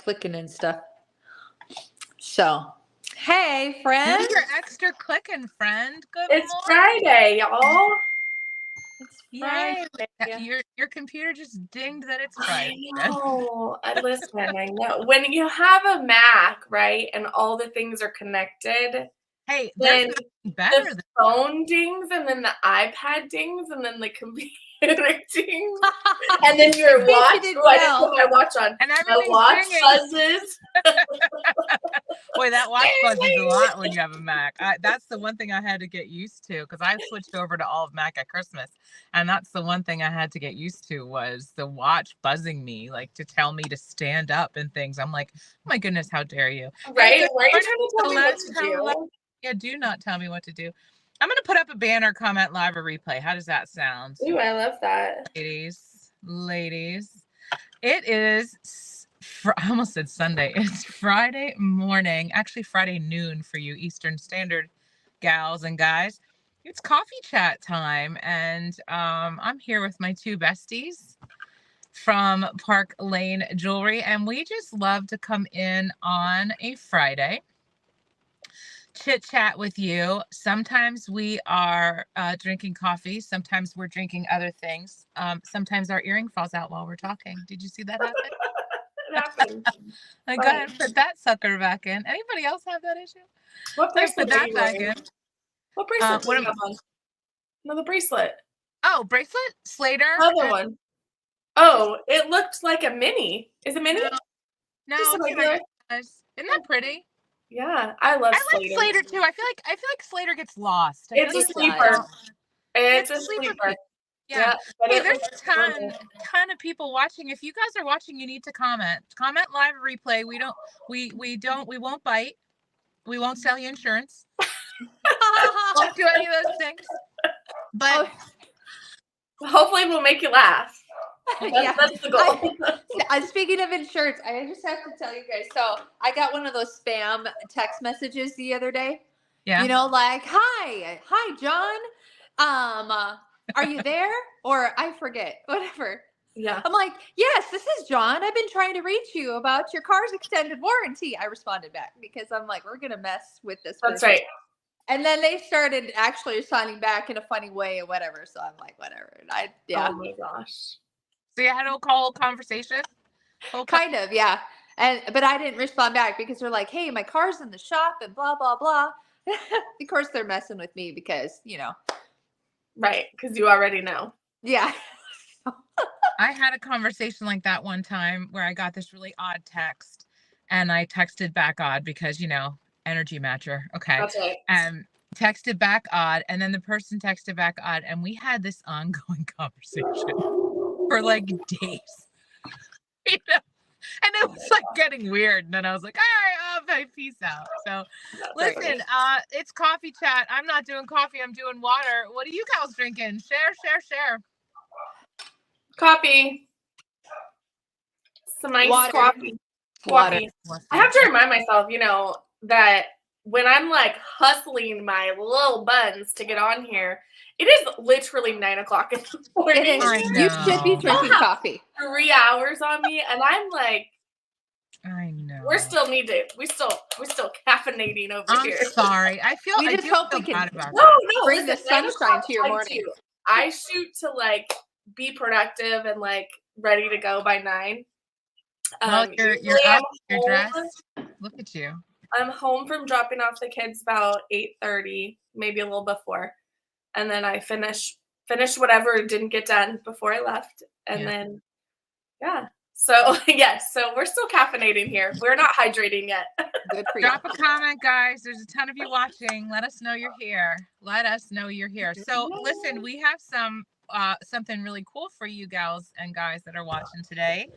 clicking and stuff. So, hey, friend. Do your extra clicking, friend. Good It's morning. Friday, y'all. It's Yay. Friday. Your computer just dinged that it's I Friday. know. Listen, I know. When you have a Mac, right, and all the things are connected, Hey, then there's better the than phone dings, and then the iPad dings, and then the computer dings, and then your In case you watch. didn't Oh, I didn't know. put my watch on. and My everything's watch dinging. buzzes. Boy, that watch buzzes a lot when you have a Mac. That's the one thing I had to get used to because I switched over to all of Mac at Christmas, and that's the one thing I had to get used to was the watch buzzing me, like to tell me to stand up and things. I'm like, oh my goodness, how dare you? Right? Hey, Why are you trying to tell me what to hello. do? Yeah, do not tell me what to do. I'm gonna put up a banner, comment live, or replay. How does that sound? Ooh, I love that. Ladies, it is, I almost said Sunday. It's Friday morning, actually Friday noon for you Eastern Standard gals and guys. It's coffee chat time, and I'm here with my two besties from Park Lane Jewelry, and we just love to come in on a Friday, chit chat with you. Sometimes we are drinking coffee. Sometimes we're drinking other things. Sometimes our earring falls out while we're talking. Did you see that happen? It happens. Go ahead and put that sucker back in. Anybody else have that issue? What Let's bracelet put are that you back wearing? in. What bracelet do what you have on? Another bracelet. Oh, bracelet? Slater? Another one. Oh, it looked like a mini. Is it mini? No, Just a it's regular. nice. Isn't that pretty? Yeah, I love I like Slater. Slater too. I feel like Slater gets lost. It's a sleeper. It's a sleeper. Yeah. But Hey, it there's looks a adorable. ton of people watching. If you guys are watching, you need to comment. Comment live or replay. We won't bite. We won't sell you insurance. Won't do any of those things. But hopefully we'll make you laugh. That's the goal. Speaking of insurance, I just have to tell you guys. So I got one of those spam text messages the other day. yeah. You know, like, hi, John. Are you there? Or I forget, whatever. Yeah. I'm like, yes, this is John. I've been trying to reach you about your car's extended warranty. I responded back because I'm like, we're gonna mess with this. That's right. And then they started actually responding back in a funny way or whatever. So I'm like, whatever. And Oh my gosh. So you had a whole conversation? Kind of, yeah. But I didn't respond back because they're like, hey, my car's in the shop and blah, blah, blah. Of course, they're messing with me because, you know. Right, because you already know. Yeah. I had a conversation like that one time where I got this really odd text and I texted back odd because, you know, energy matcher. Okay. That's right. And texted back odd, and then the person texted back odd, and we had this ongoing conversation for like days. You know? And it was like getting weird. And then I was like, all right, peace out. So listen, it's coffee chat. I'm not doing coffee, I'm doing water. What are you guys drinking? Share. Coffee. Some nice coffee. Water. I have to remind myself, you know, that when I'm like hustling my little buns to get on here, it is literally 9 o'clock in the morning. It is. You should be drinking coffee. 3 hours on me, and I'm like, I know. we still caffeinating over here. I'm sorry. I just hope we can bring the sunshine to your morning. I shoot to like be productive and like ready to go by 9. You're out your dress. Look at you. I'm home from dropping off the kids about 8:30, maybe a little before, and then I finish whatever didn't get done before I left, and then So yes, so we're still caffeinating here. We're not hydrating yet. Good for you. Drop a comment, guys. There's a ton of you watching. Let us know you're here. So listen, we have something really cool for you gals and guys that are watching today.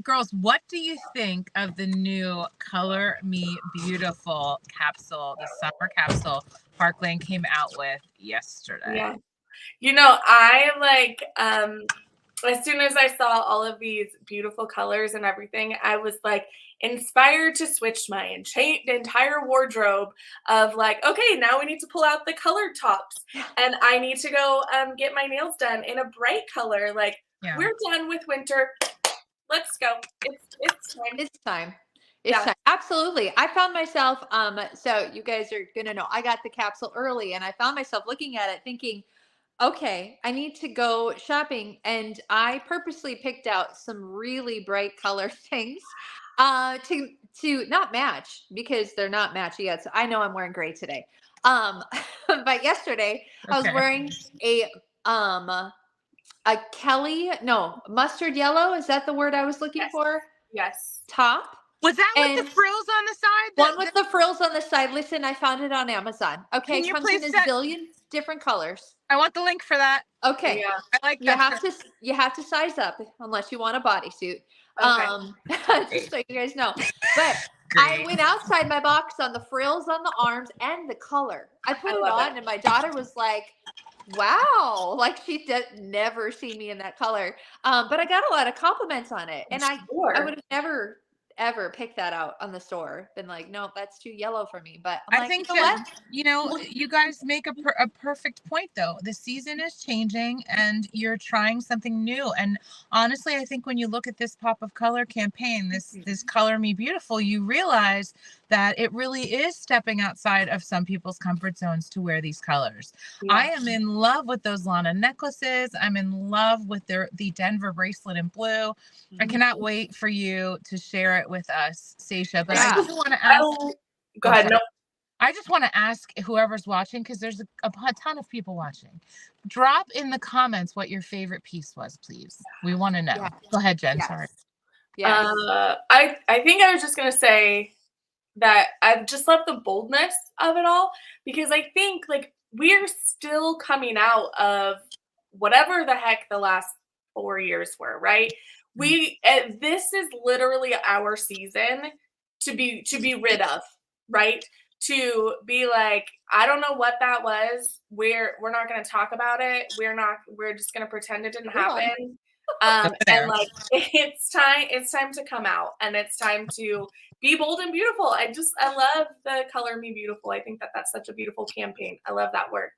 Girls, what do you think of the new Color Me Beautiful capsule, the summer capsule Park Lane came out with yesterday? Yeah. You know, I like as soon as I saw all of these beautiful colors and everything, I was like inspired to switch my entire wardrobe of like, okay, now we need to pull out the colored tops and I need to go get my nails done in a bright color. Like we're done with winter. Let's go. It's time. It's time. It's Yeah. time. Absolutely. I found myself, so you guys are gonna know I got the capsule early and I found myself looking at it thinking, okay, I need to go shopping. And I purposely picked out some really bright color things to not match because they're not matchy yet. So I know I'm wearing gray today. But yesterday I was Okay. wearing a Kelly, no, mustard yellow. Is that the word I was looking Yes. for? Yes. Top. Was that with the And frills on the side? one with the frills on the side. Listen, I found it on Amazon. Okay, Can it you comes in please a set- zillion different colors. I want the link for that. Okay, Yeah. I like you that. have to size up unless you want a bodysuit. Okay. Just so you guys know. But I Great. went outside my box on the frills on the arms and the color. I put it love on, it. and my daughter was like, "Wow!" Like she did never see me in that color. But I got a lot of compliments on it, and I Sure. would have never ever picked that out on the store. Been like, "Nope, that's too yellow for me." But I'm I like, think you know that, what? you know, Well- you guys make a perfect point though. The season is changing and you're trying something new. And honestly, I think when you look at this Pop of Color campaign, this Color Me Beautiful, you realize that it really is stepping outside of some people's comfort zones to wear these colors. Yeah. I am in love with those Lana necklaces. I'm in love with the Denver bracelet in blue. I cannot wait for you to share it with us, Sasha. But I Yeah. just want to ask. Go ahead. sorry. No. I just want to ask whoever's watching, because there's a ton of people watching. Drop in the comments what your favorite piece was, please. We want to know. Yes. Go ahead, Jen. Yes. Sorry. Yes. I think I was just gonna say that I just love the boldness of it all, because I think like we're still coming out of whatever the heck the last 4 years were, right? This is literally our season to be rid of, right? To be like, I don't know what that was. We're not going to talk about it. We're just going to pretend it didn't Move on. happen. Fair. And like it's time to come out, and it's time to be bold and beautiful. I love the Color Me Beautiful. I think that that's such a beautiful campaign. I love that word.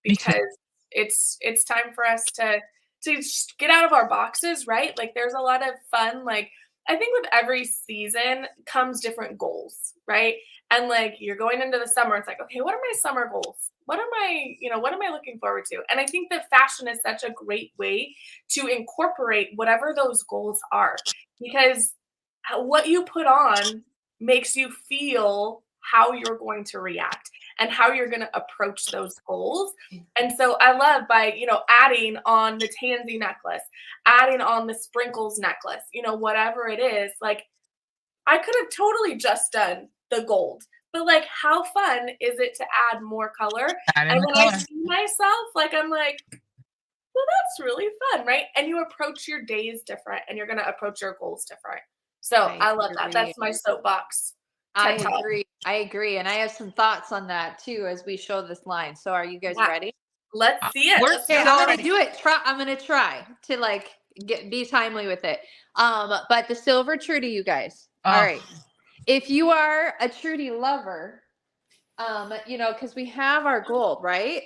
Because it's time for us to just get out of our boxes, right? Like there's a lot of fun. Like I think with every season comes different goals, right? And like you're going into the summer, it's like, okay, what are my summer goals? What am I looking forward to? And I think that fashion is such a great way to incorporate whatever those goals are, because what you put on makes you feel how you're going to react and how you're going to approach those goals. And so I love by, adding on the tansy necklace, adding on the sprinkles necklace, whatever it is, like I could have totally just done the gold, but like how fun is it to add more color? And when I see myself, like I'm like, well, that's really fun, right? And you approach your days different, and you're going to approach your goals different. So I love that. That's my soapbox. I agree. And I have some thoughts on that too as we show this line. So are you guys ready? Let's see it. Okay, I'm going to do it. I'm going to try to like be timely with it. But the silver Trudy, you guys. All right. If you are a Trudy lover, because we have our gold, right?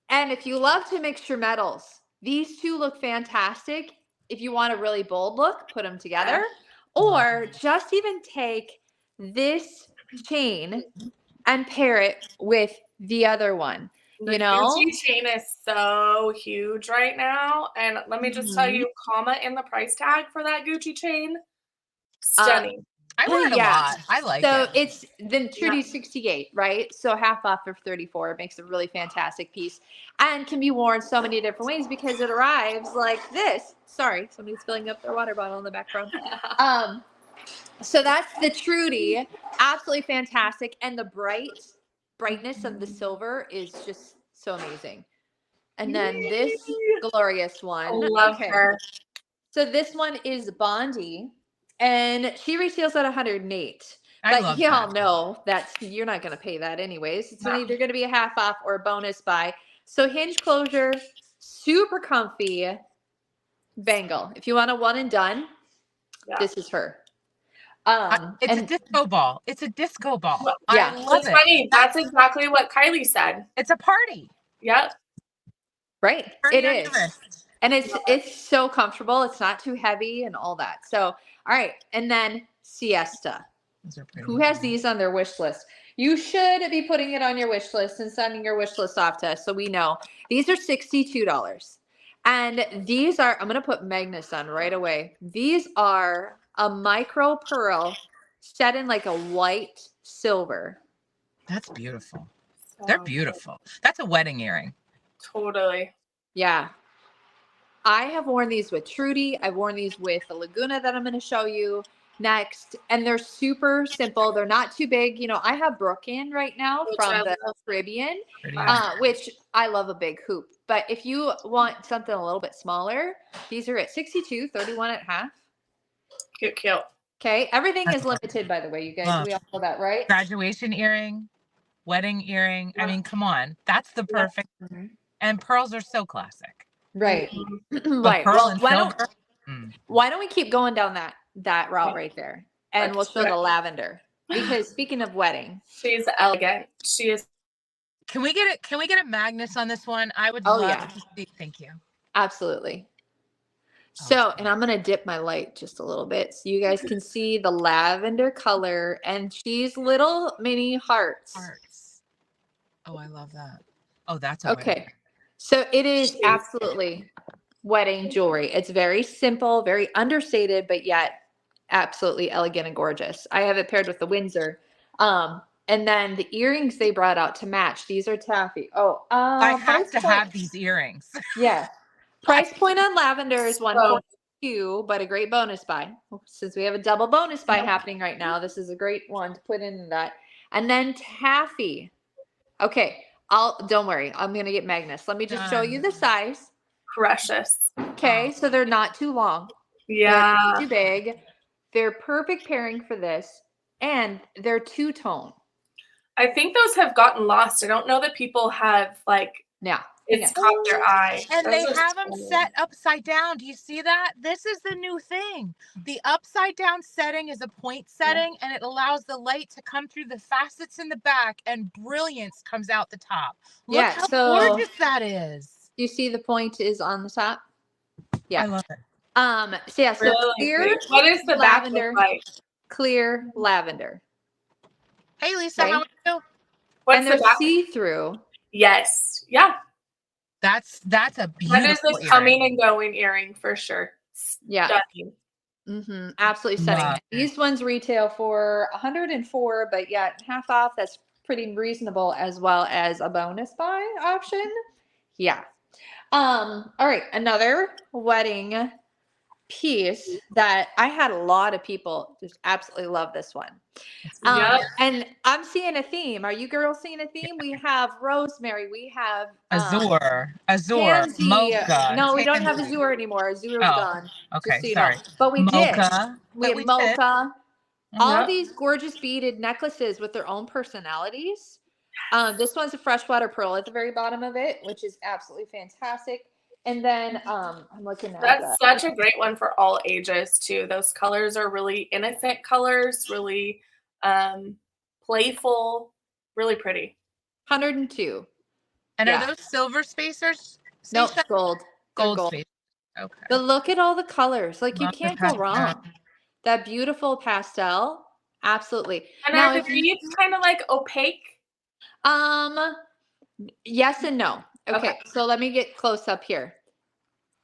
And if you love to mix your metals, these two look fantastic. If you want a really bold look, put them together. Or just even take this chain and pair it with the other one. The Gucci chain is so huge right now. And let me just tell you, comma in the price tag for that Gucci chain. Stunning. I wear it a lot. I like it. So it's the Trudy 68, right? So half off of 34. It makes a really fantastic piece and can be worn so many different ways because it arrives like this. Sorry, somebody's filling up their water bottle in the background. So that's the Trudy. Absolutely fantastic. And the brightness of the silver is just so amazing. And then this glorious one. I love her. So this one is Bondi. And she retails at 108. But y'all know that you're not going to pay that anyways. It's either going to be a half off or a bonus buy. So hinge closure, super comfy bangle. If you want a one and done, this is her. It's a disco ball. It's a disco ball. Well, I love it's funny. That's exactly what Kylie said. It's a party. Yep. Right. Party It on is. your wrist. And it's so comfortable. It's not too heavy and all that. So, all right. And then Siesta. Those are pretty. Who has these on their wish list? You should be putting it on your wish list and sending your wish list off to us so we know. These are $62. And these are, I'm going to put Magnus on right away. These are a micro pearl set in like a white silver. That's beautiful. So They're beautiful. That's a wedding earring. Totally. Yeah. I have worn these with Trudy. I've worn these with the Laguna that I'm going to show you next. And they're super simple. They're not too big. You know, I have Brooke in right now Which from I the love. Caribbean, Pretty. which I love a big hoop. But if you want something a little bit smaller, these are at 62, 31 and a half. Cute, cute. Okay. Everything is limited, by the way, you guys. We all know that, right? Graduation earring, wedding earring. I mean, come on. That's the perfect. Mhm. And pearls are so classic. Right. But Right. pearl Well, and why don't silver. why don't we keep going down that route right there? And we'll Let's show do the it. lavender. Because speaking of wedding, She's elegant. She is. Can we get it? Can we get a Magnus on this one? I would Oh, love yeah. to see. Thank you. absolutely. So, and I'm going to dip my light just a little bit so you guys can see the lavender color and she's little mini hearts. Hearts. Oh, I love that. Oh, that's a wedding Okay. So it is absolutely wedding jewelry. It's very simple, very understated, but yet absolutely elegant and gorgeous. I have it paired with the Windsor. And then the earrings they brought out to match. These are taffy. Oh, I have price to point- have these earrings. Yeah. Price point on lavender is So- 142, but a great bonus buy. Since we have a double bonus buy Yep. happening right now, this is a great one to put in that. And then taffy. Okay, don't worry. I'm gonna get Magnus. Let me just show you the size. Precious. Okay, so they're not too long. They're Yeah. not too big. They're perfect pairing for this, and they're two-tone. I think those have gotten lost. I don't know that people have like Yeah. it's caught their eye. And Those they are have them stunning. set upside down. Do you see that? This is the new thing. The upside down setting is a point setting and it allows the light to come through the facets in the back and brilliance comes out the top. Look Yeah, how so- gorgeous that is. Do you see the point is on the top? Yeah. I love it. So yeah, so Really clear, pretty. What is the back lavender. look like? clear lavender. Hey Lisa, Okay. how are you? What's And the they're back? see-through. Yes. Yeah. That's a beautiful That is a earring. coming and going earring for sure. Yeah. Stunning. Absolutely stunning. Love it. These ones retail for 104, but yet half off. That's pretty reasonable, as well as a bonus buy option. Yeah. All right. Another wedding piece that I had a lot of people just absolutely love this one. Yep. And I'm seeing a theme. Are you girls seeing a theme? We have rosemary. We have Azure, pansy. mocha. No, we don't have tansy. Azure anymore. Azure's Oh, gone. Okay, Just so you know. sorry. But we did. Mocha. We but have did. mocha. All Yep. these gorgeous beaded necklaces with their own personalities. This one's a freshwater pearl at the very bottom of it, which is absolutely fantastic. And then I'm looking at That's such a great one for all ages too. Those colors are really innocent colors, really playful, really pretty. 102. And yeah. are those silver spacers? Nope, Stacey? gold. They're Gold gold. spacers. Okay. But look at all the colors. Like you Love the can't go pastel. wrong. That beautiful pastel. Absolutely. And Now, are if the you- beads kind of like opaque? Yes and no. Okay, so let me get close up here.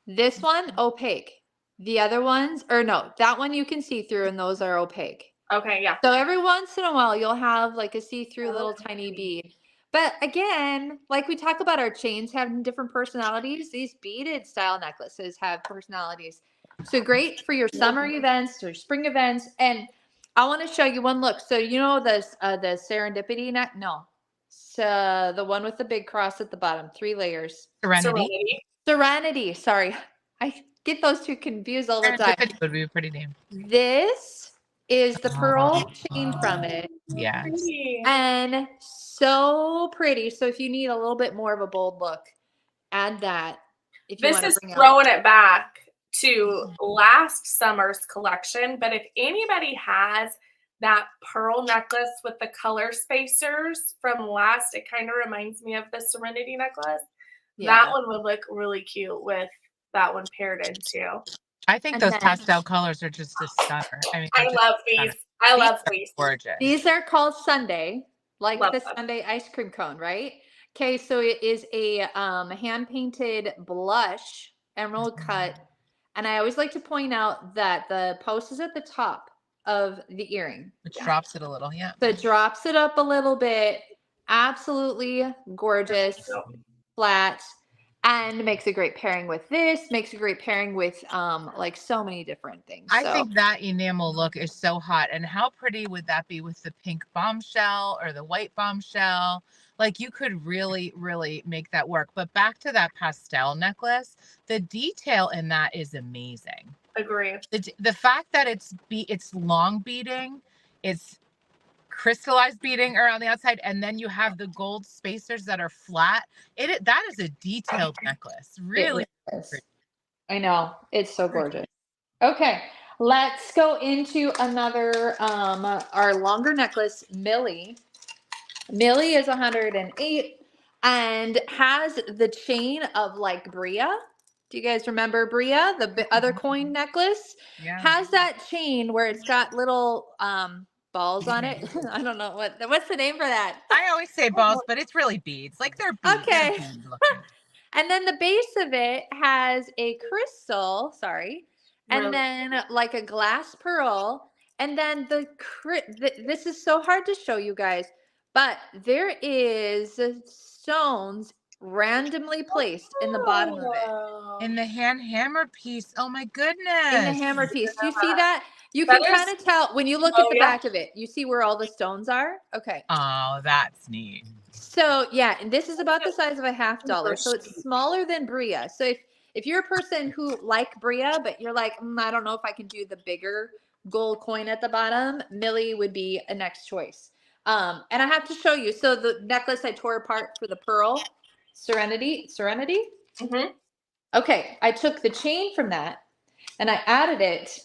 This one, opaque. The other ones, or no, that one you can see through, and those are opaque. Okay, yeah. So every once in a while, you'll have like a see-through little Okay. tiny bead. But again, like we talk about our chains having different personalities, these beaded style necklaces have personalities. So great for your summer events or spring events. And I want to show you one look. So you know the serendipity neck? No. So the one with the big cross at the bottom, 3 layers. Serenity. Serenity. Sorry. I get those two confused all the time. Serendipity would be a pretty name. This is the pearl chain from it. Yes. Pretty. And so pretty. So if you need a little bit more of a bold look, add that. If you This want is to bring out. throwing it back to last summer's collection. But if anybody has that pearl necklace with the color spacers from last, it kind of reminds me of the Serenity necklace. Yeah. That one would look really cute with that one paired into. I think And those then- pastel colors are just a stunner. I mean, I they're just love stunner. these. I These love are these. gorgeous. These are called Sunday, like Love the them. Sunday ice cream cone, right? Okay, so it is a hand painted blush, emerald cut. And I always like to point out that the post is at the top of the earring. Which drops it a little, yeah. So it drops it up a little bit. Absolutely gorgeous, flat, and makes a great pairing with this. Makes a great pairing with like so many different things. I So think that enamel look is so hot. And how pretty would that be with the pink bombshell or the white bombshell? Like you could really, really make that work. But back to that pastel necklace, the detail in that is amazing. Agree. The fact that it's long beading, it's crystallized beading around the outside, and then you have the gold spacers that are flat. That is a detailed necklace. Really. is. I know. It's so gorgeous. Okay. Let's go into another our longer necklace, Millie. Millie is 108 and has the chain of like Bria. Do you guys remember Bria, the other coin necklace? Yeah. Has that chain where it's got little balls on it. I don't know what's the name for that. I always say balls, but it's really beads. Like they're beads. Okay. They're bead looking. And then the base of it has a crystal, and Really? then like a glass pearl. And then this is so hard to show you guys, but there is stones randomly placed in the bottom of it. Oh. In the hand hammer piece. Oh my goodness. In the hammer piece. Do you see that? You That can is- kind of tell when you look Oh, at the yeah. back of it. You see where all the stones are? Okay. Oh, that's neat. So yeah, and this is about the size of a $50. So it's smaller than Bria. So if you're a person who like Bria, but you're like, I don't know if I can do the bigger gold coin at the bottom, Millie would be a next choice. And I have to show you. So the necklace I tore apart for the pearl, Serenity. Mhm. Okay, I took the chain from that and I added it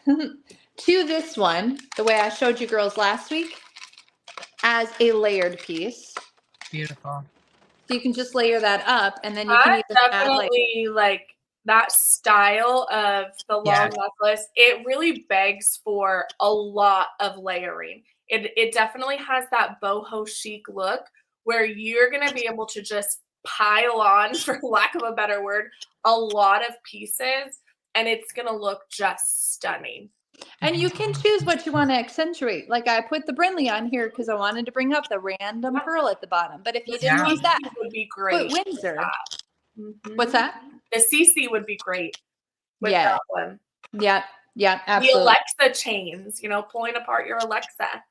to this one, the way I showed you girls last week, as a layered piece. Beautiful. So you can just layer that up and then you can I even add like, definitely like that style of the long Yeah. necklace. It really begs for a lot of layering. It definitely has that boho chic look where you're going to be able to just pile on, for lack of a better word, a lot of pieces, and it's going to look just stunning. and you can choose what you want to accentuate. Like I put the Brinley on here because I wanted to bring up the random pearl at the bottom. But if you didn't Yeah. want that, would be put great. Windsor. Mhm. What's that? The CC would be great with Yeah. that one. Yeah, The absolutely. Alexa chains, pulling apart your Alexa.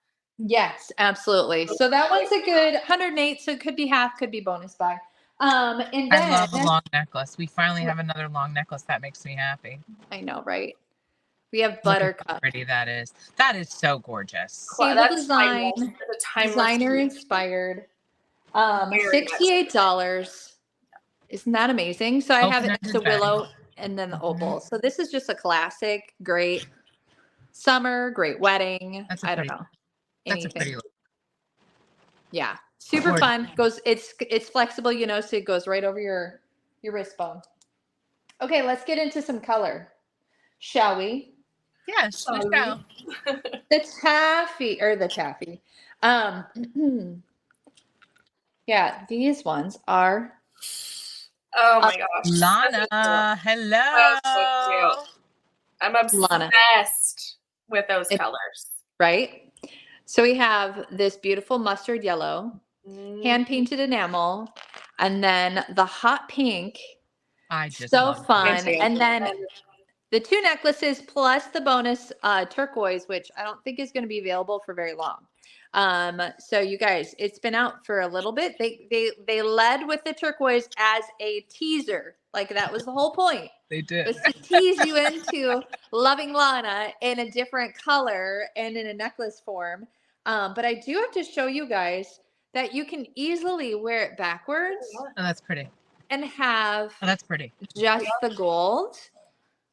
Yes, absolutely. So that one's a good 108. So it could be half, could be bonus buy. And then I love a long necklace. We finally have another long necklace. That makes me happy. I know, right? We have Look at Buttercup. how pretty that is. That is so gorgeous. Table That's design, timeless. It's a timeless designer piece. inspired. Very much. $68. Isn't that amazing? So I have it Open-ended to bag. Willow and then the Mhm. opal. So this is just a classic, great summer, great wedding. That's a I don't pretty- know. That's a Anything. pretty look. Yeah. Super Gorgeous. fun. It's flexible, so it goes right over your wrist bone. Okay, let's get into some color. Shall we? Yes, we Sorry. shall. The taffy. Yeah, these ones are Oh my gosh. Lana, hello. That's so cute. I'm Lana. obsessed with those It- colors. right. So we have this beautiful mustard yellow, hand painted enamel, and then the hot pink. I just So love it. fun. Me too. And then the two necklaces plus the bonus turquoise, which I don't think is going to be available for very long. So you guys, it's been out for a little bit. They led with the turquoise as a teaser. Like that was the whole point. They did. Was to tease you into loving Lana in a different color and in a necklace form. But I do have to show you guys that you can easily wear it backwards Oh, that's pretty. and have Oh, that's pretty. just the gold.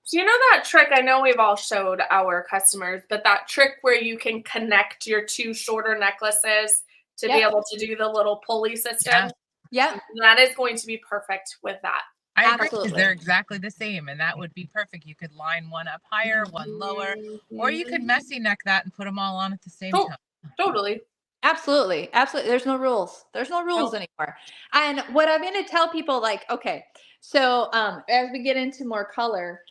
So you know that trick, I know we've all showed our customers, but that trick where you can connect your two shorter necklaces to be Yep. able to do the little pulley system, Yeah. Yep. that is going to be perfect with that. I agree, 'cause Absolutely. they're exactly the same, and that would be perfect. You could line one up higher, one lower, or you could messy neck that and put them all on at the same Oh, time. totally. Absolutely. Absolutely. There's no rules. There's no rules Nope. anymore. And what I'm going to tell people, like, okay, so as we get into more color,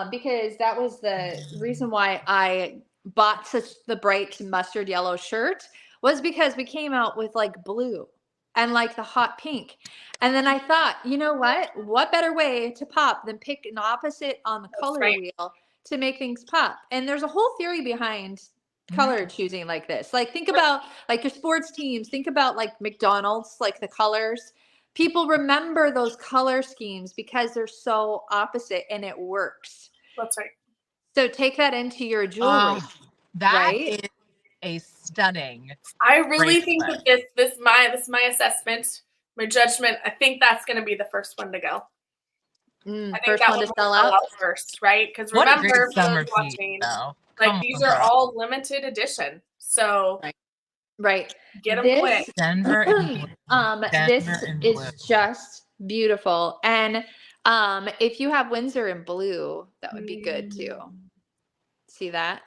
because that was the reason why I bought such the bright mustard yellow shirt, was because we came out with like blue and like the hot pink. And then I thought, you know what? What better way to pop than pick an opposite on the That's color right. wheel to make things pop? And there's a whole theory behind color choosing like this. Like, think about like your sports teams, think about like McDonald's, like the colors. People remember those color schemes because they're so opposite and it works. That's right. So take that into your jewelry. That Right? is a stunning. I really think bracelet. that this is my assessment, my judgment. I think that's going to be the first one to go. I think First that one to will sell out. first, right? Because What a remember, great for those summer piece, watching, though. like Come these on, are girl. all limited edition, so Right. get them This quick. Denver and blue. this Denver and is blue. just beautiful. And if you have Windsor in blue, that would be good too. See that?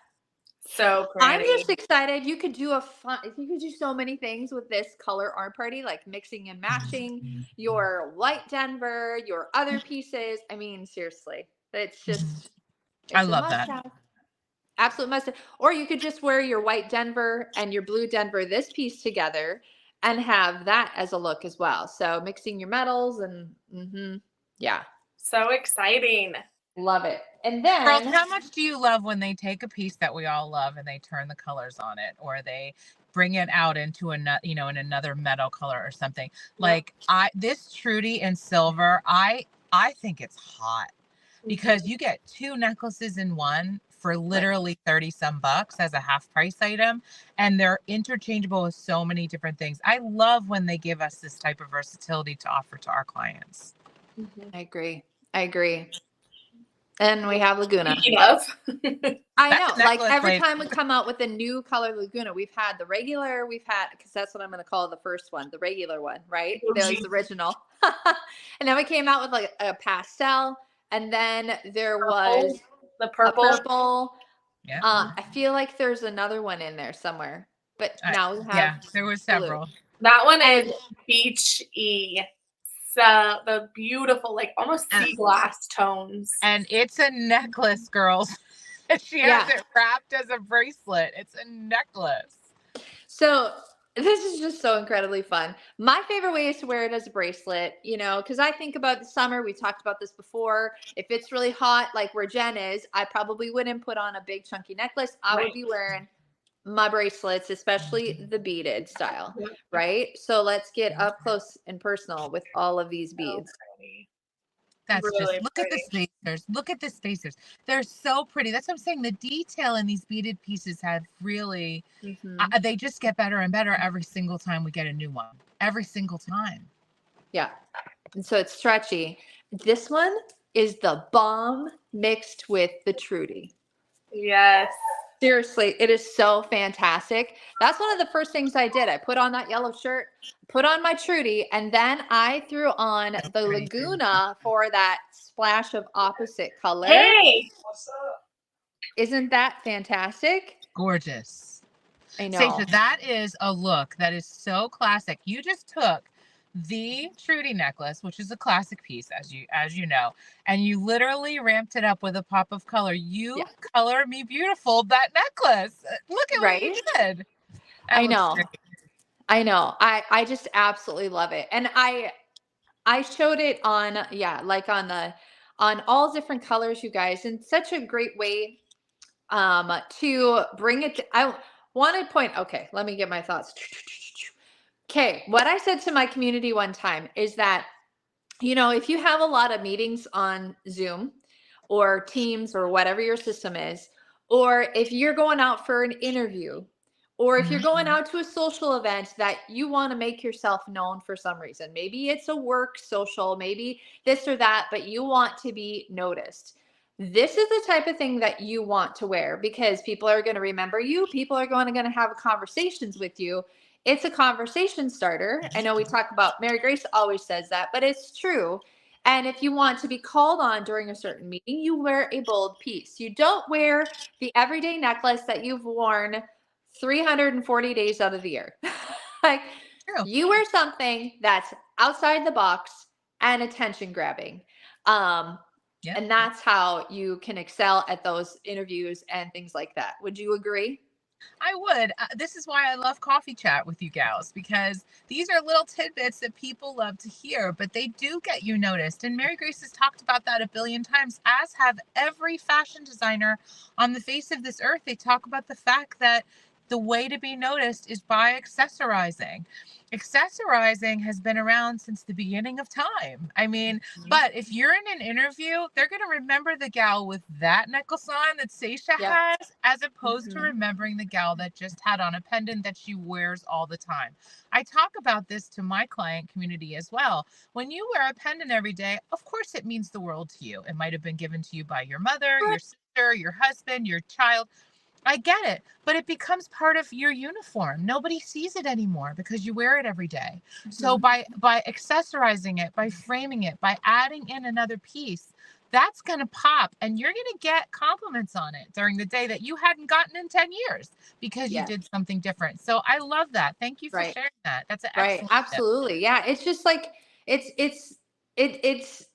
So I'm pretty. just excited. You could do you could do so many things with this color art party, like mixing and matching your white Denver, your other pieces. I mean, seriously, it's just, I it's a love that. must-have. Absolute must-have. Or you could just wear your white Denver and your blue Denver, this piece together, and have that as a look as well. So mixing your metals and yeah, So exciting. love it. And Girls, then how much do you love when they take a piece that we all love and they turn the colors on it, or they bring it out into another, in another metal color or something? Like this Trudy in silver, I think it's hot because you get two necklaces in one for literally 30 some bucks as a half price item, and they're interchangeable with so many different things. I love when they give us this type of versatility to offer to our clients. I agree. And we have Laguna. Speaking of, I That's know, a like necklace, every lady. time we come out with a new color Laguna, we've had the regular, because that's what I'm going to call the first one, the regular one, right? OG. That was the original. And then we came out with like a pastel, and then there was the a purple. purple. Yeah. I feel like there's another one in there somewhere, but now we have there were several. That one is beachy. So the beautiful, like almost sea glass tones. And it's a necklace, girls. She has it wrapped as a bracelet. It's a necklace. So this is just so incredibly fun. My favorite way is to wear it as a bracelet, because I think about the summer. We talked about this before. If it's really hot, like where Jen is, I probably wouldn't put on a big chunky necklace. I would be wearing my bracelets, especially the beaded style, right? So let's get up close and personal with all of these beads. That's Really just, look at the spacers. Look at the spacers. They're so pretty. That's what I'm saying. The detail in these beaded pieces have really, they just get better and better every single time we get a new one. Every single time. Yeah. And so it's stretchy. This one is the bomb mixed with the Trudy. Yes. Seriously, it is so fantastic. That's one of the first things I did. I put on that yellow shirt, put on my Trudy, and then I threw on the Laguna for that splash of opposite color. Hey, what's up? Isn't that fantastic? Gorgeous. I know. Stacia, that is a look that is so classic. You just took the Trudy necklace, which is a classic piece, as you know, and you literally ramped it up with a pop of color. You color me beautiful that necklace. Look at what you did. I know. I just absolutely love it. And I showed it on on all different colors, you guys, and such a great way to bring it I want to point, okay, let me get my thoughts. Okay, what I said to my community one time is that, if you have a lot of meetings on Zoom or Teams or whatever your system is, or if you're going out for an interview, or if you're going out to a social event that you want to make yourself known for some reason, maybe it's a work social, maybe this or that, but you want to be noticed. This is the type of thing that you want to wear because people are going to remember you. People are going to have conversations with you. It's a conversation starter. I know we talk about, Mary Grace always says that, but it's true. And if you want to be called on during a certain meeting, you wear a bold piece. You don't wear the everyday necklace that you've worn 340 days out of the year. Like, True. you wear something that's outside the box and attention grabbing. Yeah. And that's how you can excel at those interviews and things like that. Would you agree? I would. This is why I love Coffee Chat with you gals, because these are little tidbits that people love to hear, but they do get you noticed. And Mary Grace has talked about that a billion times, as have every fashion designer on the face of this earth. They talk about the fact that the way to be noticed is by accessorizing. Accessorizing has been around since the beginning of time. I mean, but if you're in an interview, they're going to remember the gal with that necklace on that Seisha Yeah. has, as opposed to Mhm. remembering the gal that just had on a pendant that she wears all the time. I talk about this to my client community as well. When you wear a pendant every day, of course it means the world to you. It might have been given to you by your mother, your sister, your husband, your child. I get it, but it becomes part of your uniform. Nobody sees it anymore because you wear it every day. So by accessorizing it, by framing it, by adding in another piece, that's going to pop, and you're going to get compliments on it during the day that you hadn't gotten in 10 years because you Yeah. did something different. So I love that. Thank you for Right. sharing that. That's an Right. excellent tip. Absolutely. Yeah. It's just like, it's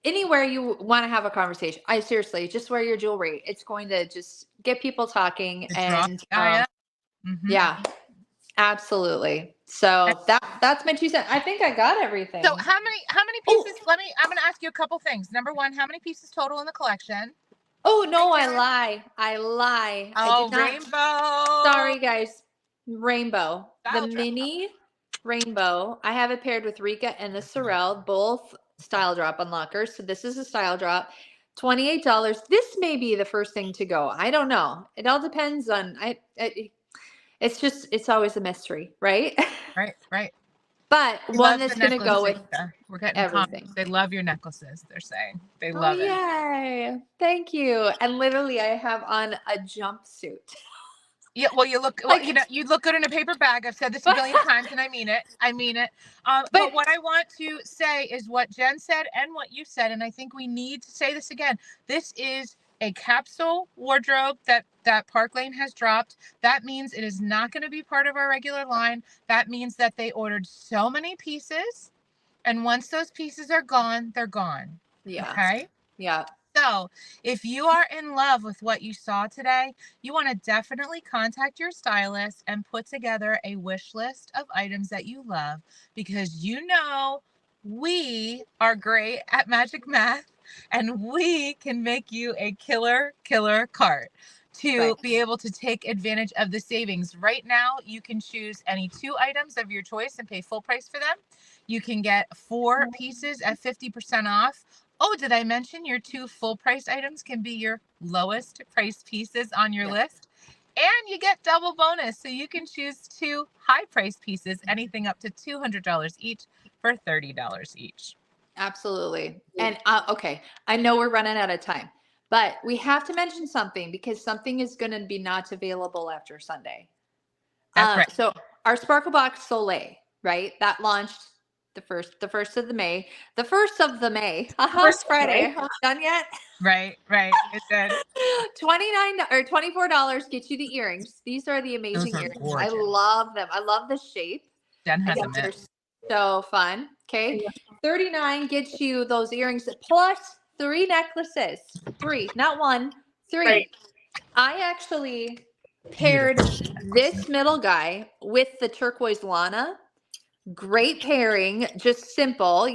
anywhere you want to have a conversation. I seriously just wear your jewelry. It's going to just get people talking. It drops And the guy up. Mhm. yeah, absolutely. So that's my 2 cents. I think I got everything. So how many pieces? I'm going to ask you a couple things. Number one, how many pieces total in the collection? Oh no, I lie. I Oh, did not. rainbow. Sorry, guys. Rainbow. Style The drop. mini rainbow. I have it paired with Rika and the Sorel, both style drop unlockers. So this is a style drop. $28. This may be the first thing to go. I don't know. It all depends on it's always a mystery, right? Right. But He one loves the that's gonna go with necklaces. We're getting everything. comments. They love your necklaces. They're saying they Oh love it. yay. Thank you. And literally I have on a jumpsuit. Yeah, well, you look, you look good in a paper bag. I've said this a billion times, and I mean it. But what I want to say is what Jen said and what you said, and I think we need to say this again. This is a capsule wardrobe that Park Lane has dropped. That means it is not going to be part of our regular line. That means that they ordered so many pieces, and once those pieces are gone, they're gone. Yeah. Okay. Yeah. So if you are in love with what you saw today, you want to definitely contact your stylist and put together a wish list of items that you love, because we are great at magic math and we can make you a killer cart to be able to take advantage of the savings. Right now, you can choose any 2 items of your choice and pay full price for them. You can get 4 pieces at 50% off. Oh, did I mention your 2 full price items can be your lowest price pieces on your list? And you get double bonus. So you can choose 2 high price pieces, anything up to $200 each for $30 each. Absolutely. And okay, I know we're running out of time, but we have to mention something because something is going to be not available after Sunday. That's right. So our Sparkle Box Soleil, right? That launched the first of the May. The first of the May. First Friday. Done yet? Right. It did. $29 or $24 gets you the earrings. These are the amazing Those are earrings. gorgeous. I love them. I love the shape. Jen I has think them. they're so fun. Okay. $39 gets you those earrings plus 3 necklaces. 3, not 1, 3. Right. I actually paired this middle guy with the turquoise Lana. Great pairing, just simple,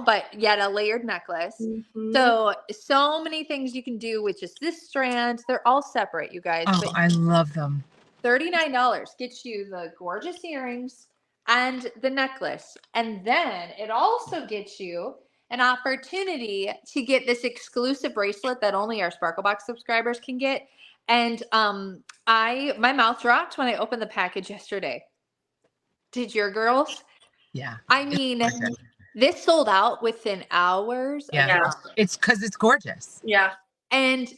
but yet a layered necklace. Mm-hmm. So many things you can do with just this strand. They're all separate, you guys. Oh, But I love them. $39 gets you the gorgeous earrings and the necklace. And then it also gets you an opportunity to get this exclusive bracelet that only our Sparkle Box subscribers can get. And my mouth dropped when I opened the package yesterday. Did your girls? Yeah. I mean, this sold out within hours. Yeah. It's because it's gorgeous. Yeah. And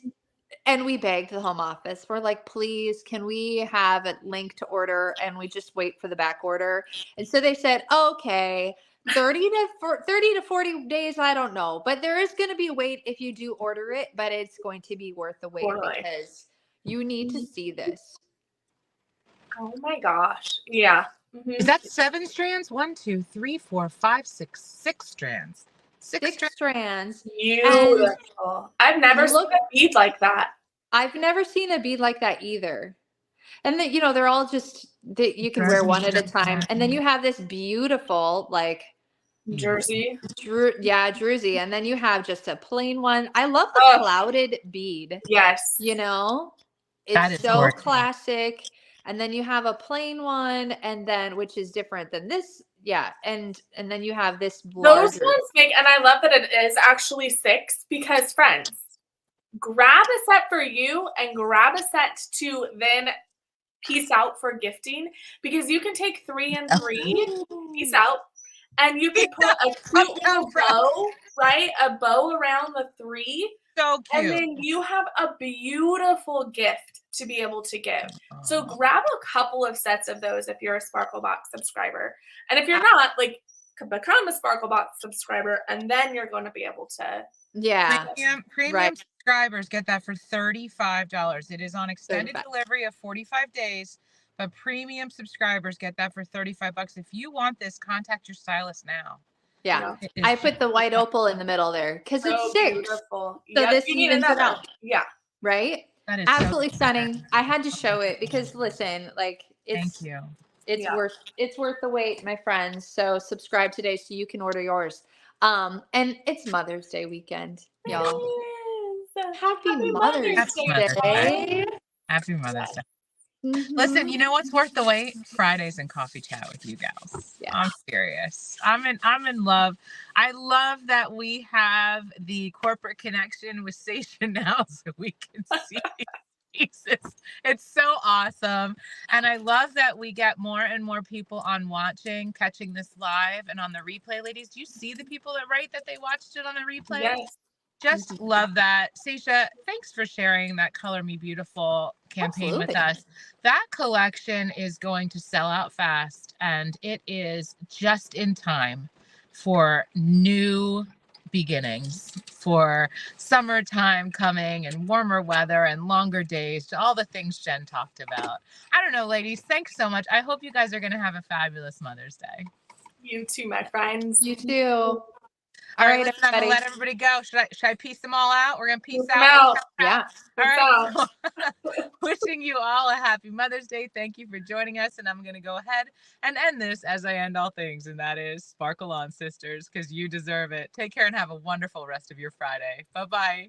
we begged the home office. We're like, please, can we have it linked to order? And we just wait for the back order. And so they said, okay, 30 to 40 days, I don't know, but there is going to be a wait if you do order it, but it's going to be worth the wait Totally. because you need to see this. Oh my gosh. Yeah. Is that 7 strands? 1, 2, 3, 4, 5, 6, 6 strands. Six 6 strands. Beautiful. I've never seen look- a bead like that. I've never seen a bead like that either. And then, they're all just, you can wear one at a time. And then you have this beautiful, like, Jersey. druzy. And then you have just a plain one. I love the Oh. clouded bead. Yes. That It's is so gorgeous. classic. And then you have a plain one, and then which is different than this. Yeah. And then you have this Those larger. ones make, and I love that it is actually 6 because friends, grab a set for you and grab a set to then piece out for gifting because you can take 3 and 3, piece out, and you can put a cute little bow, right? A bow around the 3. So cute. And then you have a beautiful gift to be able to give. So grab a couple of sets of those if you're a Sparkle Box subscriber. And if you're not, like, become a Sparkle Box subscriber, and then you're going to be able to. Yeah. Premium Right. subscribers get that for $35. It is on extended 35. delivery of 45 days, but premium subscribers get that for $35. If you want this, contact your stylist now. Yeah. It is I put the white opal in the middle there because So it's 6. beautiful. So Yep, this you need evens it another. out. Yeah. Right? That is so Absolutely cute. stunning. I had to show it because listen, like Thank you. it's Yeah. worth the wait, my friends. So subscribe today so you can order yours. And it's Mother's Day weekend, y'all. Happy Mother's Day. Happy Mother's Day. Mhm. Listen, you know what's worth the wait? Fridays and coffee chat with you gals. Yeah. I'm serious. I'm in love. I love that we have the corporate connection with Seisha now so we can see pieces. It's so awesome. And I love that we get more and more people on catching this live and on the replay. Ladies, do you see the people that write that they watched it on the replay? Yes. Just love that. Seisha, thanks for sharing that Color Me Beautiful campaign with Absolutely. us. That collection is going to sell out fast, and it is just in time for new beginnings, for summertime coming and warmer weather and longer days, all the things Jen talked about. I don't know, ladies, thanks so much. I hope you guys are going to have a fabulous Mother's Day. You too, my friends. You too. All right, right, listen, I'm gonna everybody. let everybody go. Should I piece them all out? We're gonna piece Piece them out. out. Yeah. All right. Peace So, wishing you all a happy Mother's Day. Thank you for joining us. And I'm gonna go ahead and end this as I end all things, and that is sparkle on, sisters, because you deserve it. Take care and have a wonderful rest of your Friday. Bye-bye.